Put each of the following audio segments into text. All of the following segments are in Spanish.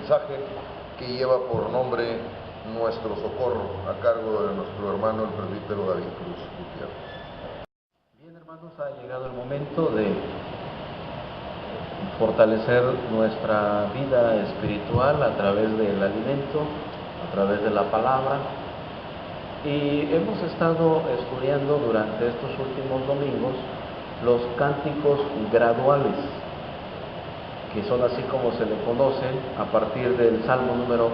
mensaje que lleva por nombre Nuestro Socorro, a cargo de nuestro hermano el presbítero David Cruz Gutiérrez. Bien, hermanos, ha llegado el momento de fortalecer nuestra vida espiritual a través del alimento, a través de la palabra. Y hemos estado estudiando durante estos últimos domingos los cánticos graduales, que son así como se le conoce a partir del Salmo número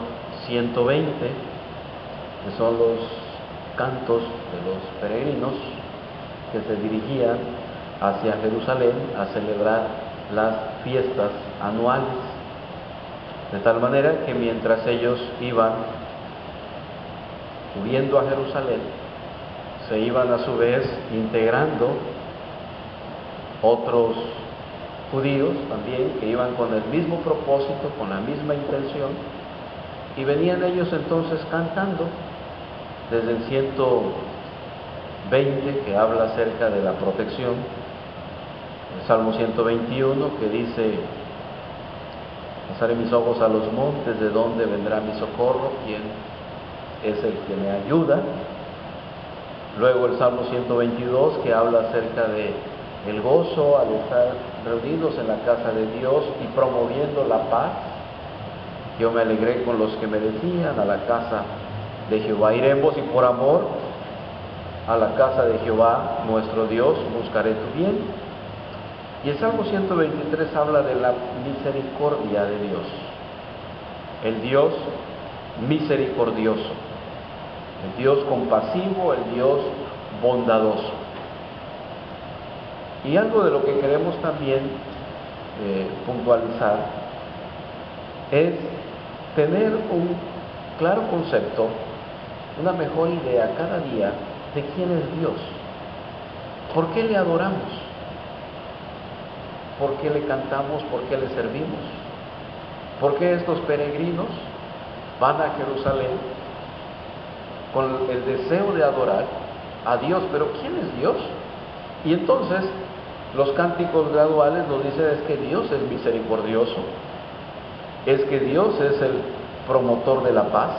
120, que son los cantos de los peregrinos que se dirigían hacia Jerusalén a celebrar las fiestas anuales, de tal manera que mientras ellos iban subiendo a Jerusalén, se iban a su vez integrando otros judíos también que iban con el mismo propósito, con la misma intención, y venían ellos entonces cantando desde el 120, que habla acerca de la protección, el Salmo 121, que dice: alzaré mis ojos a los montes, ¿de dónde vendrá mi socorro? ¿Quién es el que me ayuda? Luego el Salmo 122, que habla acerca de el gozo al estar reunidos en la casa de Dios y promoviendo la paz. Yo me alegré con los que me decían: a la casa de Jehová iremos, y por amor a la casa de Jehová nuestro Dios buscaré tu bien. Y el Salmo 123 habla de la misericordia de Dios, el Dios misericordioso, el Dios compasivo, el Dios bondadoso. Y algo de lo que queremos también puntualizar es tener un claro concepto, una mejor idea cada día de quién es Dios, por qué le adoramos, por qué le cantamos, por qué le servimos, por qué estos peregrinos van a Jerusalén con el deseo de adorar a Dios. Pero ¿quién es Dios? Y entonces los cánticos graduales nos dicen es que Dios es misericordioso, es que Dios es el promotor de la paz,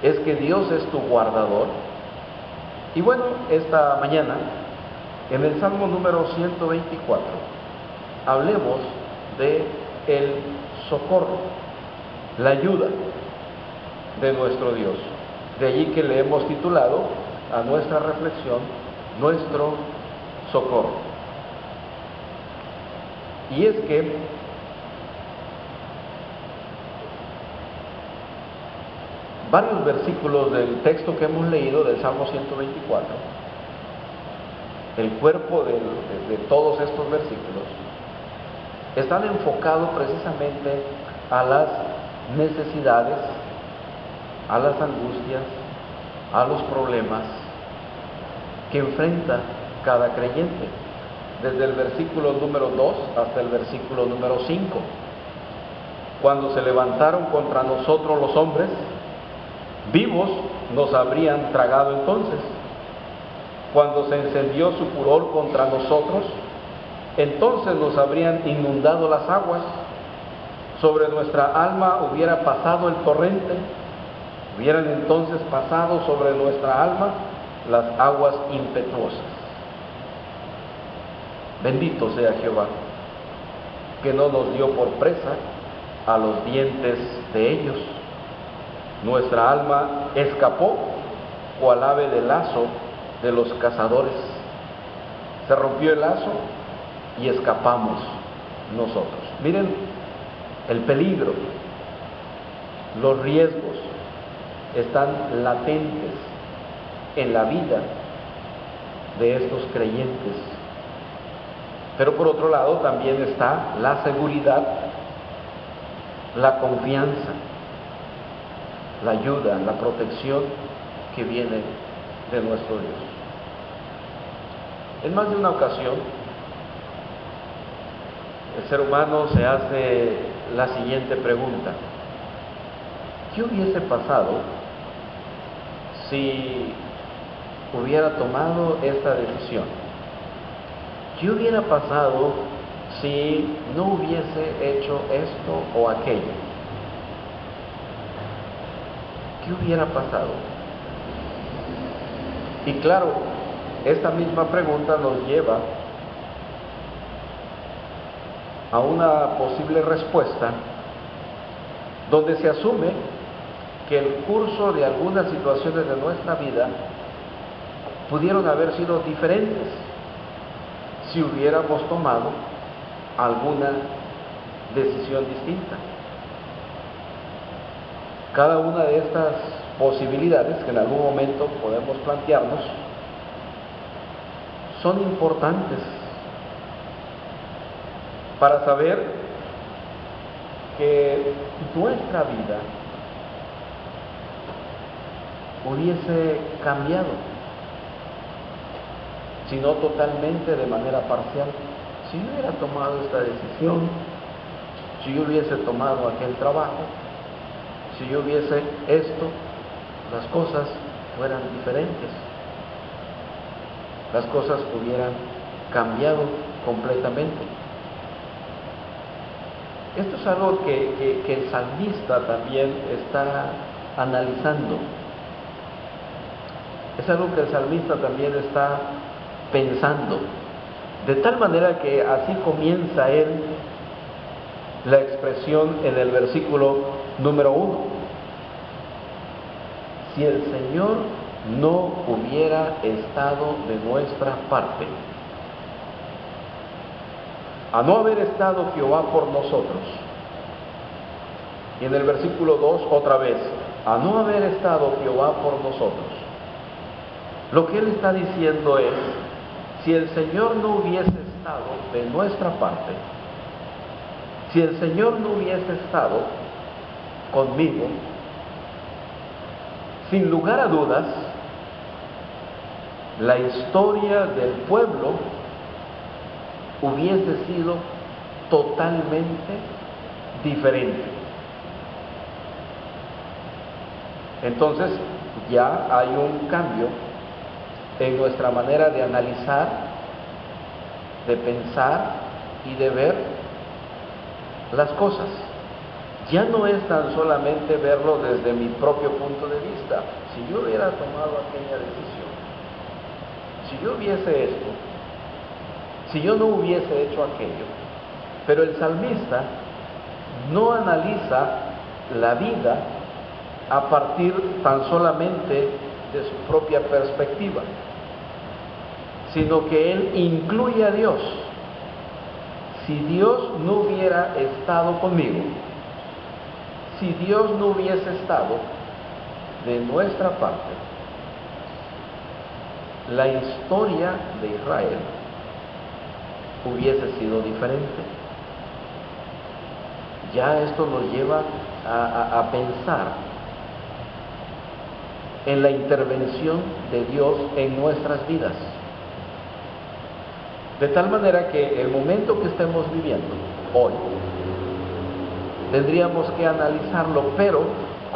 es que Dios es tu guardador. Y bueno, esta mañana, en el Salmo número 124, hablemos de el socorro, la ayuda de nuestro Dios. De allí que le hemos titulado a nuestra reflexión Nuestro Socorro. Y es que varios versículos del texto que hemos leído del Salmo 124, el cuerpo de todos estos versículos, están enfocados precisamente a las necesidades, a las angustias, a los problemas que enfrenta cada creyente, desde el versículo número 2 hasta el versículo número 5. Cuando se levantaron contra nosotros los hombres, vivos nos habrían tragado entonces. Cuando se encendió su furor contra nosotros, entonces nos habrían inundado las aguas. Sobre nuestra alma hubiera pasado el torrente, hubieran entonces pasado sobre nuestra alma las aguas impetuosas. Bendito sea Jehová, que no nos dio por presa a los dientes de ellos. Nuestra alma escapó cual ave del lazo de los cazadores. Se rompió el lazo y escapamos nosotros. Miren el peligro, los riesgos están latentes en la vida de estos creyentes. Pero por otro lado también está la seguridad, la confianza, la ayuda, la protección que viene de nuestro Dios. En más de una ocasión, el ser humano se hace la siguiente pregunta: ¿qué hubiese pasado si hubiera tomado esta decisión? ¿Qué hubiera pasado si no hubiese hecho esto o aquello? ¿qué hubiera pasado? Y claro, esta misma pregunta nos lleva a una posible respuesta donde se asume que el curso de algunas situaciones de nuestra vida pudieron haber sido diferentes si hubiéramos tomado alguna decisión distinta. Cada una de estas posibilidades que en algún momento podemos plantearnos son importantes para saber que nuestra vida hubiese cambiado, si no totalmente, de manera parcial. Si yo hubiera tomado esta decisión, si yo hubiese tomado aquel trabajo, si yo hubiese esto, las cosas fueran diferentes, las cosas hubieran cambiado completamente. Esto es algo que el salmista también está analizando. Es algo que el salmista también está pensando. De tal manera que así comienza él la expresión en el versículo número 1. Si el Señor no hubiera estado de nuestra parte, a no haber estado Jehová por nosotros. Y en el versículo 2 otra vez, a no haber estado Jehová por nosotros. Lo que él está diciendo es, si el Señor no hubiese estado de nuestra parte, si el Señor no hubiese estado conmigo, sin lugar a dudas, la historia del pueblo hubiese sido totalmente diferente. Entonces ya hay un cambio en nuestra manera de analizar, de pensar y de ver las cosas. Ya no es tan solamente verlo desde mi propio punto de vista. Si yo hubiera tomado aquella decisión, si yo hubiese esto, si yo no hubiese hecho aquello. Pero el salmista no analiza la vida a partir tan solamente de su propia perspectiva, sino que él incluye a Dios. Si Dios no hubiera estado conmigo, si Dios no hubiese estado de nuestra parte, la historia de Israel hubiese sido diferente. Ya esto nos lleva a pensar en la intervención de Dios en nuestras vidas. De tal manera que el momento que estemos viviendo hoy, tendríamos que analizarlo, pero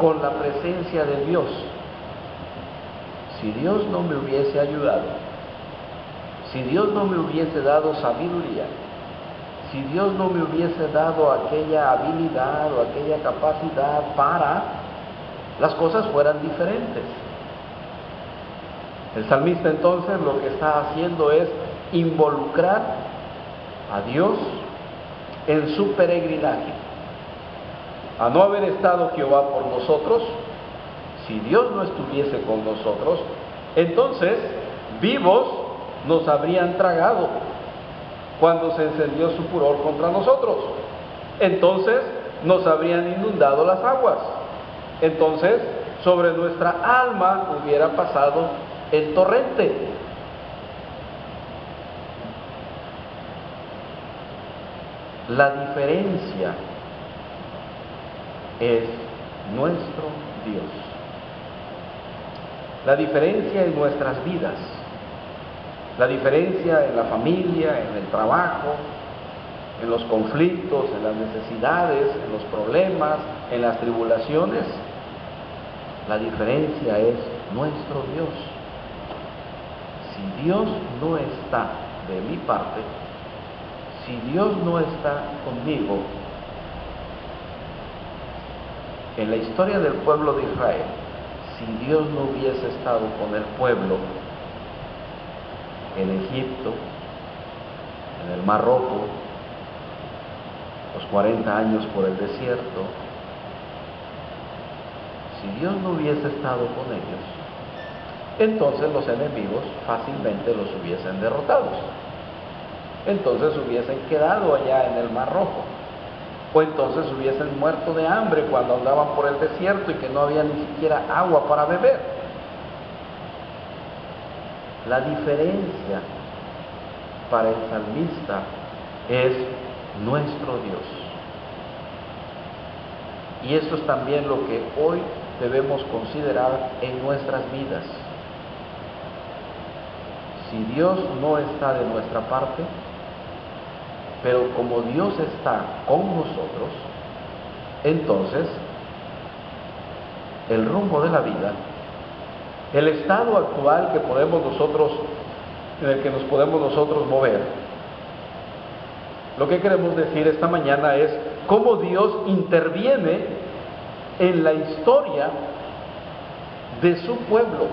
con la presencia de Dios. Si Dios no me hubiese ayudado, si Dios no me hubiese dado sabiduría, si Dios no me hubiese dado aquella habilidad o aquella capacidad para las cosas fueran diferentes. El salmista entonces lo que está haciendo es involucrar a Dios en su peregrinaje. A no haber estado Jehová por nosotros, si Dios no estuviese con nosotros, entonces vivos nos habrían tragado cuando se encendió su furor contra nosotros. Entonces nos habrían inundado las aguas. Entonces sobre nuestra alma hubiera pasado el torrente. La diferencia es nuestro Dios. La diferencia en nuestras vidas, la diferencia en la familia, en el trabajo, en los conflictos, en las necesidades, en los problemas, en las tribulaciones, la diferencia es nuestro Dios. Si Dios no está de mi parte, si Dios no está conmigo, en la historia del pueblo de Israel, si Dios no hubiese estado con el pueblo en Egipto, en el Mar Rojo, los 40 años por el desierto, si Dios no hubiese estado con ellos, entonces los enemigos fácilmente los hubiesen derrotado. Entonces hubiesen quedado allá en el Mar Rojo, o entonces hubiesen muerto de hambre cuando andaban por el desierto y que no había ni siquiera agua para beber. La diferencia para el salmista es nuestro Dios. Y esto es también lo que hoy debemos considerar en nuestras vidas. Si Dios no está de nuestra parte, pero como Dios está con nosotros, entonces el rumbo de la vida, el estado actual que podemos nosotros, en el que nos podemos nosotros mover, lo que queremos decir esta mañana es cómo Dios interviene en la historia de su pueblo,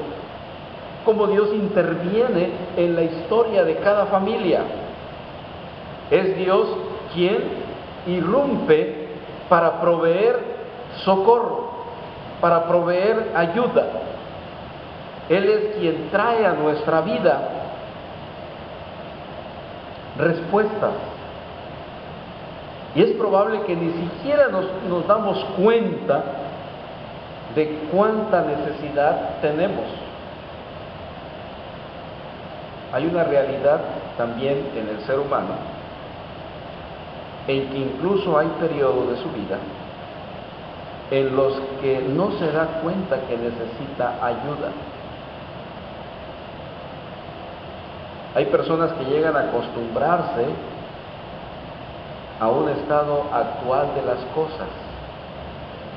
cómo Dios interviene en la historia de cada familia. Es Dios quien irrumpe para proveer socorro, para proveer ayuda. Él es quien trae a nuestra vida respuestas. Y es probable que ni siquiera nos damos cuenta de cuánta necesidad tenemos. Hay una realidad también en el ser humano en que incluso hay periodos de su vida en los que no se da cuenta que necesita ayuda. Hay personas que llegan a acostumbrarse a un estado actual de las cosas,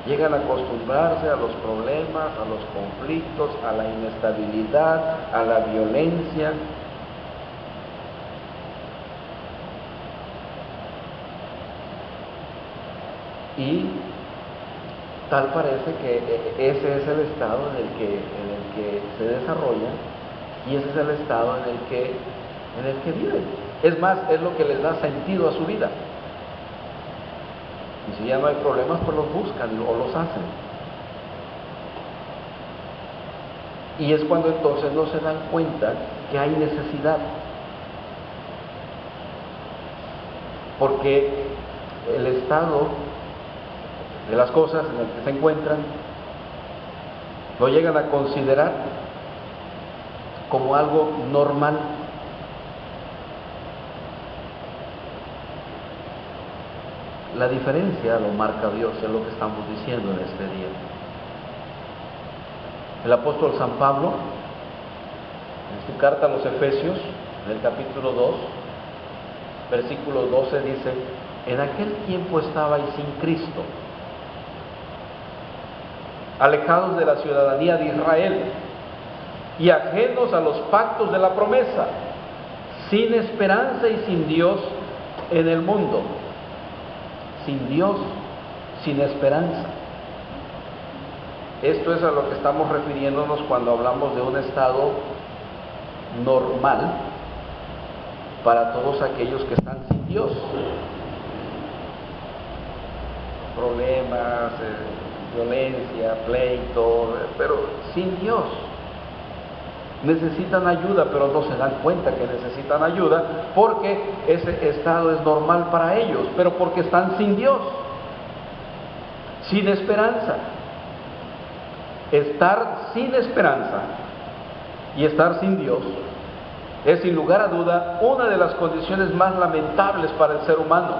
llegan a acostumbrarse a los problemas, a los conflictos, a la inestabilidad, a la violencia. Y tal parece que ese es el estado en el que se desarrollan y ese es el estado en el que viven. Es más, es lo que les da sentido a su vida. Y si ya no hay problemas, pues los buscan o los hacen. Y es cuando entonces no se dan cuenta que hay necesidad. Porque el estado de las cosas en el que se encuentran lo llegan a considerar como algo normal. La diferencia lo marca Dios, es lo que estamos diciendo en este día. El apóstol San Pablo, en su carta a los Efesios, en el capítulo 2, versículo 12, dice: en aquel tiempo estabais sin Cristo, alejados de la ciudadanía de Israel y ajenos a los pactos de la promesa, sin esperanza y sin Dios en el mundo. Sin Dios, sin esperanza. Esto es a lo que estamos refiriéndonos cuando hablamos de un estado normal para todos aquellos que están sin Dios. Problemas, violencia, pleito, pero sin Dios. Necesitan ayuda, pero no se dan cuenta que necesitan ayuda porque ese estado es normal para ellos, pero porque están sin Dios, sin esperanza. Estar sin esperanza y estar sin Dios es sin lugar a duda una de las condiciones más lamentables para el ser humano.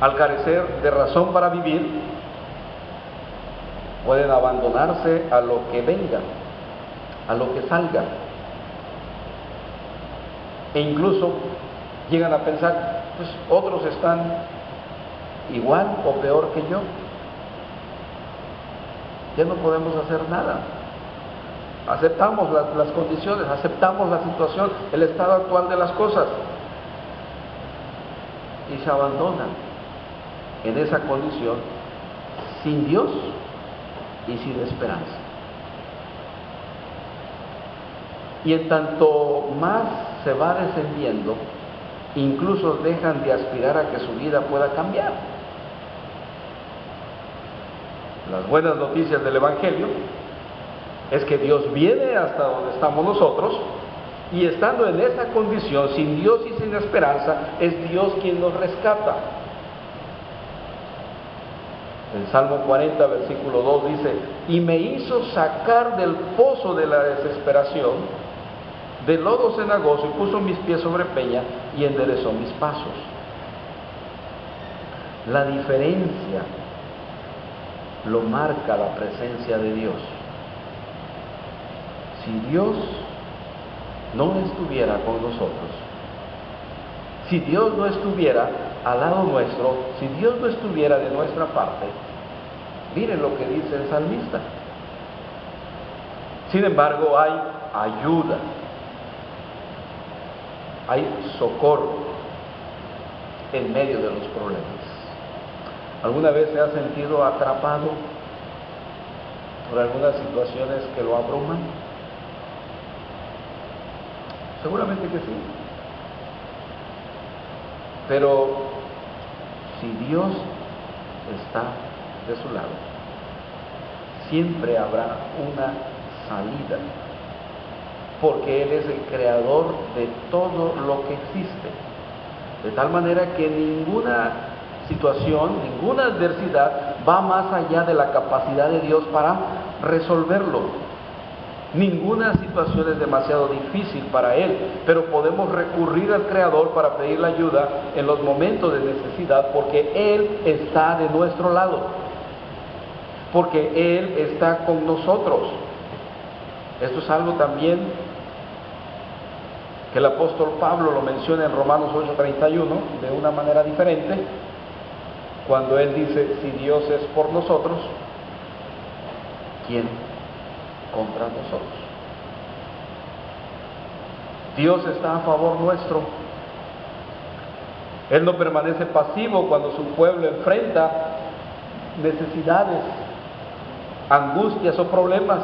Al carecer de razón para vivir, pueden abandonarse a lo que venga, a lo que salga. E incluso llegan a pensar, pues otros están igual o peor que yo. Ya no podemos hacer nada. Aceptamos las condiciones, aceptamos la situación, el estado actual de las cosas. Y se abandonan en esa condición sin Dios y sin esperanza. Y en tanto más se va descendiendo, incluso dejan de aspirar a que su vida pueda cambiar. Las buenas noticias del Evangelio es que Dios viene hasta donde estamos nosotros, y estando en esa condición, sin Dios y sin esperanza, es Dios quien nos rescata. El Salmo 40, versículo 2 dice: y me hizo sacar del pozo de la desesperación, del lodo cenagoso, y puso mis pies sobre peña, y enderezó mis pasos. La diferencia lo marca la presencia de Dios. Si Dios no estuviera con nosotros, si Dios no estuviera al lado nuestro, si Dios no estuviera de nuestra parte, miren lo que dice el salmista. Sin embargo, hay ayuda, hay socorro en medio de los problemas. ¿Alguna vez se ha sentido atrapado por algunas situaciones que lo abruman? Seguramente que sí. Pero si Dios está de su lado, siempre habrá una salida, porque Él es el creador de todo lo que existe, de tal manera que ninguna situación, ninguna adversidad va más allá de la capacidad de Dios para resolverlo. Ninguna situación es demasiado difícil para Él, pero podemos recurrir al Creador para pedir la ayuda en los momentos de necesidad, porque Él está de nuestro lado, porque Él está con nosotros. Esto es algo también que el apóstol Pablo lo menciona en Romanos 8:31 de una manera diferente, cuando él dice: si Dios es por nosotros, ¿quién contra nosotros? Dios está a favor nuestro. Él no permanece pasivo cuando su pueblo enfrenta necesidades, angustias o problemas.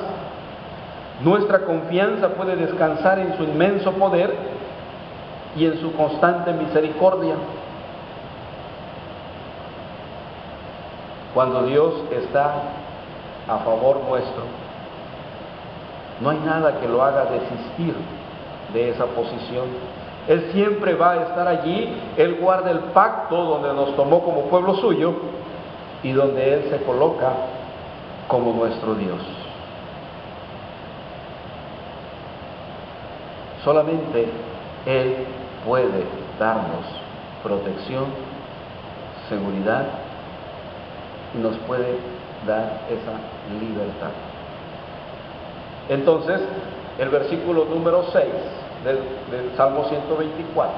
Nuestra confianza puede descansar en su inmenso poder y en su constante misericordia. Cuando Dios está a favor nuestro, no hay nada que lo haga desistir de esa posición. Él siempre va a estar allí. Él guarda el pacto donde nos tomó como pueblo suyo y donde Él se coloca como nuestro Dios. Solamente Él puede darnos protección, seguridad, y nos puede dar esa libertad. Entonces, el versículo número 6 del Salmo 124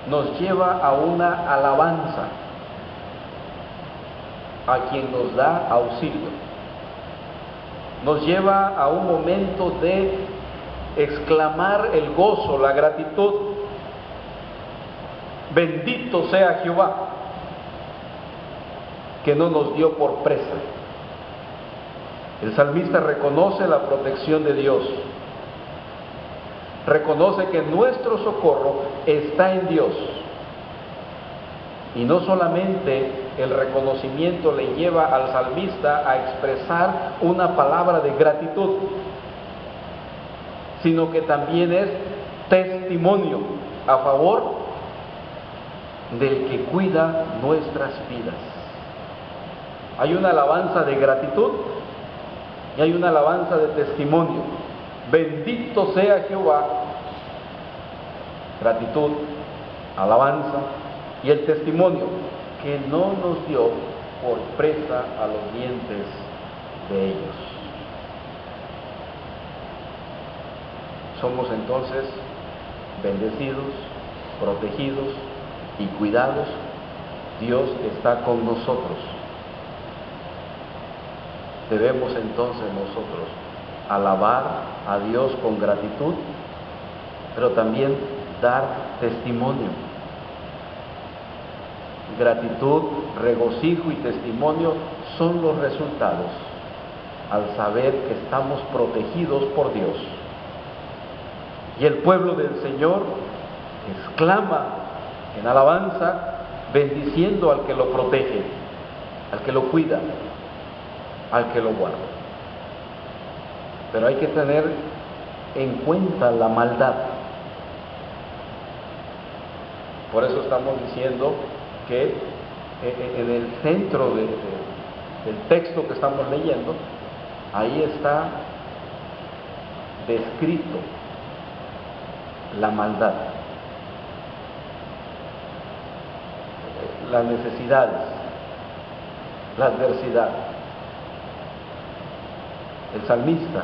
nos lleva a una alabanza a quien nos da auxilio. Nos lleva a un momento de exclamar el gozo, la gratitud. Bendito sea Jehová, que no nos dio por presa. El salmista reconoce la protección de Dios, reconoce que nuestro socorro está en Dios. Y no solamente el reconocimiento le lleva al salmista a expresar una palabra de gratitud, sino que también es testimonio a favor del que cuida nuestras vidas. Hay una alabanza de gratitud y hay una alabanza de testimonio. Bendito sea Jehová, gratitud, alabanza, y el testimonio, que no nos dio por presa a los dientes de ellos. Somos entonces bendecidos, protegidos y cuidados. Dios está con nosotros. Debemos entonces nosotros alabar a Dios con gratitud, pero también dar testimonio. Gratitud regocijo y testimonio son los resultados al saber que estamos protegidos por Dios. Y el pueblo del Señor exclama en alabanza, bendiciendo al que lo protege, al que lo cuida, al que lo guarda. Pero hay que tener en cuenta la maldad. Por eso estamos diciendo que en el centro del texto que estamos leyendo, ahí está descrito la maldad, las necesidades, la adversidad. El salmista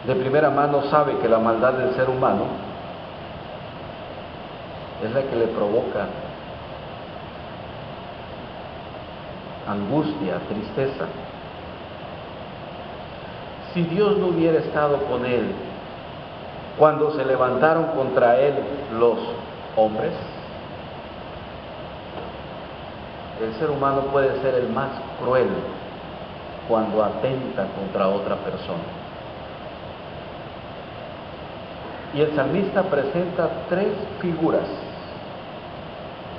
de primera mano sabe que la maldad del ser humano es la que le provoca angustia, tristeza. Si Dios no hubiera estado con él cuando se levantaron contra él los hombres, el ser humano puede ser el más cruel cuando atenta contra otra persona. Y el salmista presenta tres figuras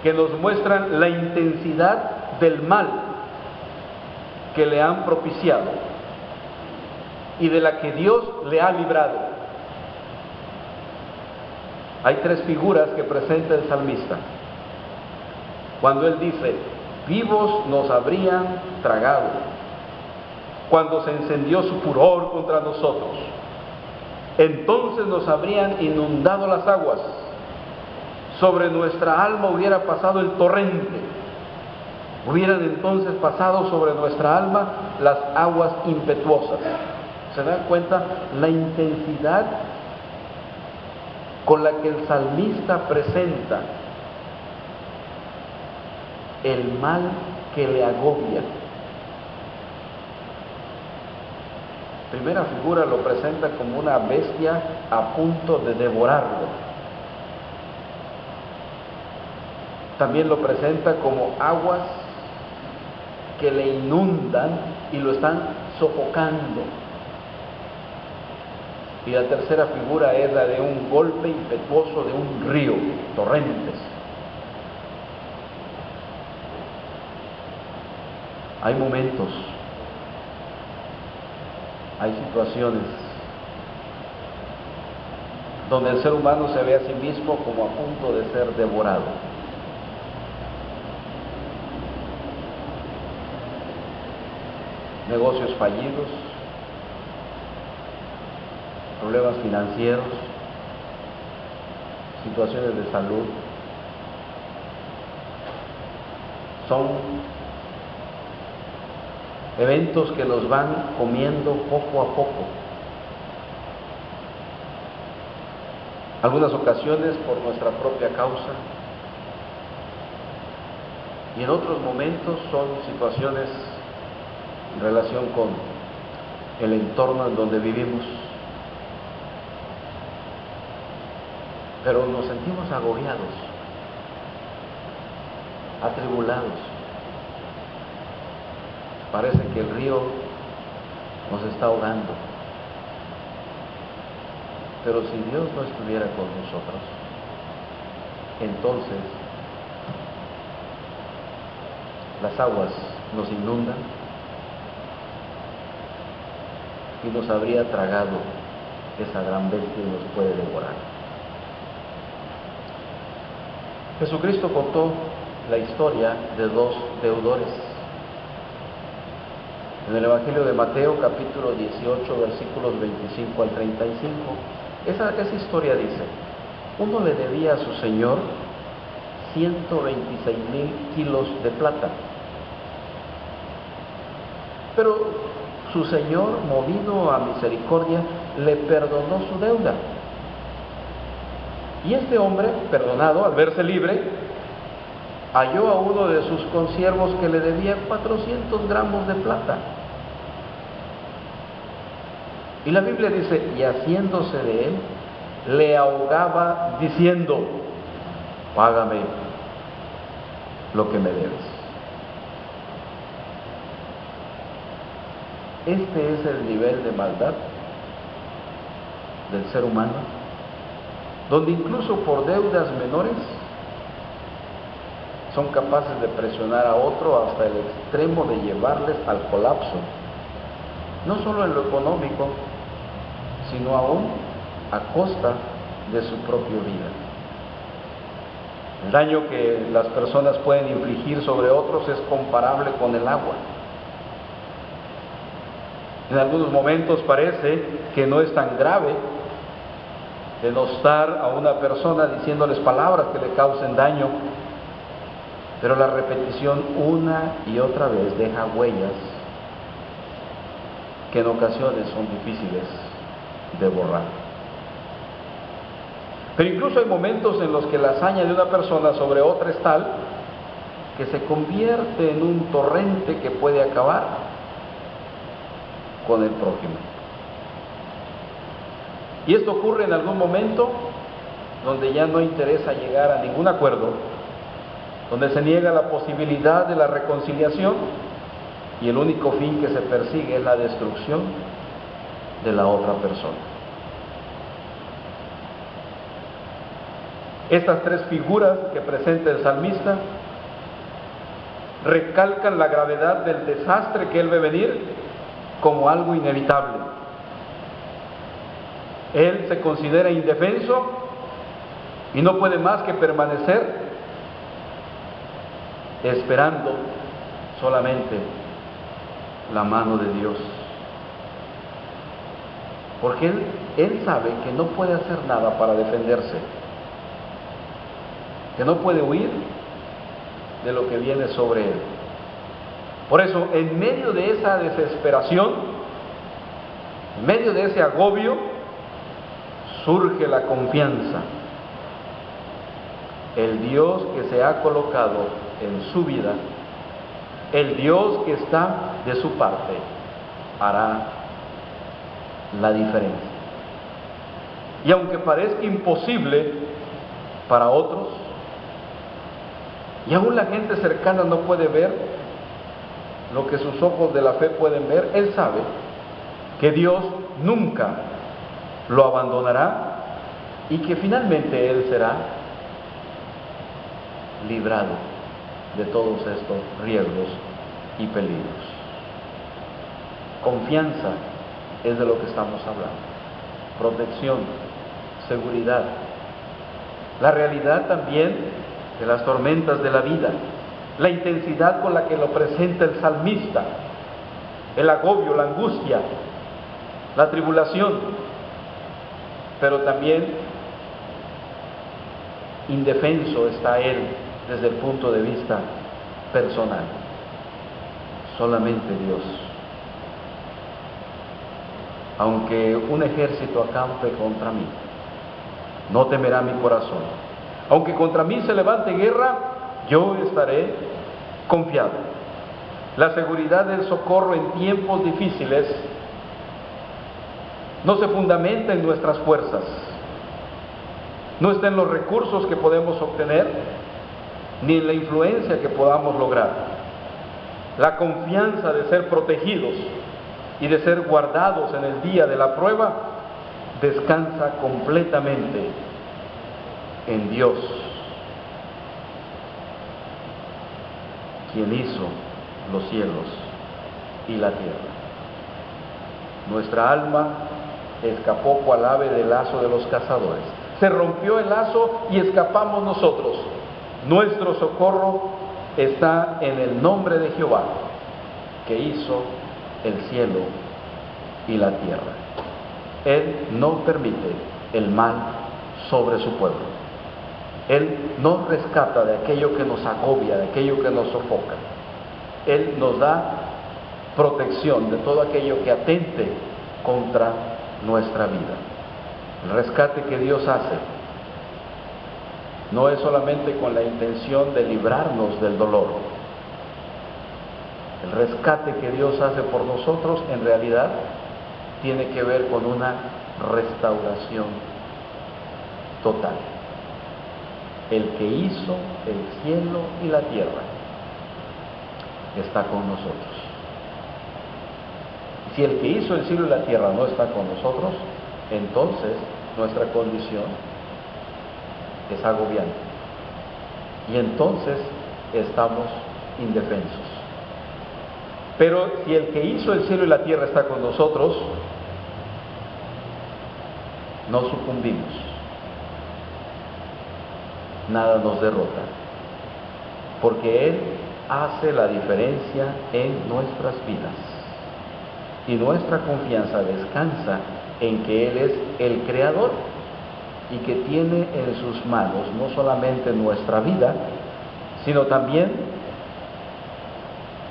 que nos muestran la intensidad del mal que le han propiciado y de la que Dios le ha librado. Hay tres figuras que presenta el salmista. Cuando él dice, vivos nos habrían tragado, cuando se encendió su furor contra nosotros, entonces nos habrían inundado las aguas, sobre nuestra alma hubiera pasado el torrente, hubieran entonces pasado sobre nuestra alma las aguas impetuosas. ¿Se dan cuenta la intensidad con la que el salmista presenta el mal que le agobia? Primera figura lo presenta como una bestia a punto de devorarlo. También lo presenta como aguas que le inundan y lo están sofocando. Y la tercera figura es la de un golpe impetuoso de un río, torrentes. Hay momentos, hay situaciones donde el ser humano se ve a sí mismo como a punto de ser devorado. Negocios fallidos, problemas financieros, situaciones de salud, son eventos que nos van comiendo poco a poco. Algunas ocasiones por nuestra propia causa y en otros momentos son situaciones en relación con el entorno en donde vivimos. Pero nos sentimos agobiados, atribulados. Parece que el río nos está ahogando. Pero si Dios no estuviera con nosotros, entonces las aguas nos inundan y nos habría tragado esa gran bestia y nos puede devorar. Jesucristo contó la historia de dos deudores. En el Evangelio de Mateo, capítulo 18, versículos 25 al 35, esa historia dice, uno le debía a su señor 126,000 kilos de plata. Pero su señor, movido a misericordia, le perdonó su deuda. Y este hombre, perdonado, al verse libre, halló a uno de sus consiervos que le debía 400 gramos de plata. Y la Biblia dice, y haciéndose de él, le ahogaba diciendo, págame. lo que me debes. Este es el nivel de maldad del ser humano, donde incluso por deudas menores son capaces de presionar a otro hasta el extremo de llevarles al colapso, no solo en lo económico, sino aún a costa de su propia vida. El daño que las personas pueden infligir sobre otros es comparable con el agua. En algunos momentos parece que no es tan grave denostar a una persona diciéndoles palabras que le causen daño, pero la repetición una y otra vez deja huellas que en ocasiones son difíciles de borrar. Pero incluso hay momentos en los que la hazaña de una persona sobre otra es tal que se convierte en un torrente que puede acabar con el prójimo. Y esto ocurre en algún momento donde ya no interesa llegar a ningún acuerdo, donde se niega la posibilidad de la reconciliación y el único fin que se persigue es la destrucción de la otra persona. Estas tres figuras que presenta el salmista recalcan la gravedad del desastre que él ve venir como algo inevitable. Él se considera indefenso y no puede más que permanecer esperando solamente la mano de Dios. Porque él sabe que no puede hacer nada para defenderse, que no puede huir de lo que viene sobre él. Por eso, en medio de esa desesperación, en medio de ese agobio, surge la confianza. El Dios que se ha colocado en su vida, el Dios que está de su parte, hará la diferencia. Y aunque parezca imposible para otros, y aún la gente cercana no puede ver lo que sus ojos de la fe pueden ver, él sabe que Dios nunca lo abandonará y que finalmente él será librado de todos estos riesgos y peligros. Confianza es de lo que estamos hablando. Protección, seguridad. La realidad también de las tormentas de la vida, la intensidad con la que lo presenta el salmista, el agobio, la angustia, la tribulación, pero también indefenso está él desde el punto de vista personal. Solamente Dios. Aunque un ejército acampe contra mí, no temerá mi corazón. Aunque contra mí se levante guerra, yo estaré confiado. La seguridad del socorro en tiempos difíciles no se fundamenta en nuestras fuerzas, no está en los recursos que podemos obtener, ni en la influencia que podamos lograr. La confianza de ser protegidos y de ser guardados en el día de la prueba descansa completamente en Dios, quien hizo los cielos y la tierra. Nuestra alma escapó cual ave del lazo de los cazadores. Se rompió el lazo y escapamos nosotros. Nuestro socorro está en el nombre de Jehová, que hizo el cielo y la tierra. Él no permite el mal sobre su pueblo. Él nos rescata de aquello que nos agobia, de aquello que nos sofoca. Él nos da protección de todo aquello que atente contra nuestra vida. El rescate que Dios hace no es solamente con la intención de librarnos del dolor. El rescate que Dios hace por nosotros en realidad tiene que ver con una restauración total. el que hizo el cielo y la tierra está con nosotros. Si el que hizo el cielo y la tierra no está con nosotros, entonces nuestra condición es agobiante. Y entonces estamos indefensos. Pero si el que hizo el cielo y la tierra está con nosotros, no sucumbimos. Nada nos derrota. Porque Él hace la diferencia en nuestras vidas. Y nuestra confianza descansa en que Él es el Creador y que tiene en sus manos no solamente nuestra vida, sino también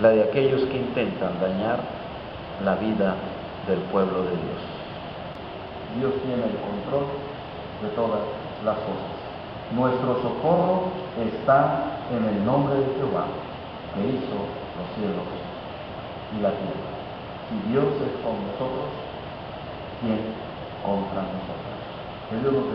la de aquellos que intentan dañar la vida del pueblo de Dios. Dios tiene el control de todas las cosas. Nuestro socorro está en el nombre de Jehová, que hizo los cielos y la tierra. Si Dios es con nosotros, ¿quién contra nosotros? Que Dios nos bendiga.